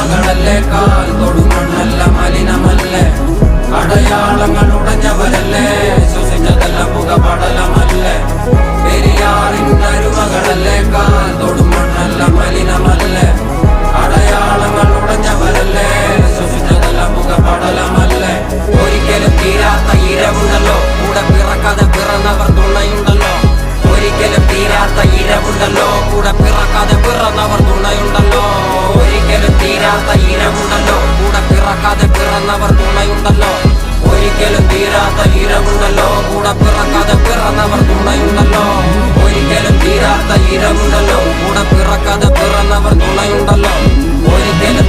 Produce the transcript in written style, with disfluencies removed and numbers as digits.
ഇരുമകളല്ലേ കാൽ തൊടുമണ്ണല്ല മലിനമല്ലേ അടയാളങ്ങൾ ഉടഞ്ഞവരല്ലേ ശ്വസിച്ചതെല്ലാം പുകപടലമല്ലേ പെരിയാറിന്റെ അരുമകളല്ലേ കാൽ തൊടുമണ്ണല്ല മലിനമല്ലേ അടയാളങ്ങൾ ഉടഞ്ഞവരല്ലേ ശ്വസിച്ചതെല്ലാം പുകപടലമല്ലേ ഒരിക്കലും തീരാത്ത ഇരവുണ്ടല്ലോ കൂടെ പിറക്കാതെ പിറന്നവർ തുണയുണ്ടല്ലോ ഒരിക്കലും തീരാത്ത ഇരവുണ്ടല്ലോ കൂടെ പിറക്കാതെ പിറന്നവർ തുണയുണ്ടല്ലോ ഒരിക്കലും തീരാത്ത ഇരവുണ്ടല്ലോ കൂടെ പിറക്കാതെ പിറന്നവർ തുണയുണ്ടല്ലോ ഒരിക്കലും തീരാത്ത ഇരവുണ്ടല്ലോ കൂടെ പിറക്കാതെ പിറന്നവർ തുണയുണ്ടല്ലോ ഒരിക്കലും തീരാത്ത ഇരവുണ്ടല്ലോ കൂടെ പിറക്കാതെ പിറന്നവർ തുണയുണ്ടല്ലോ ഒരിക്കലും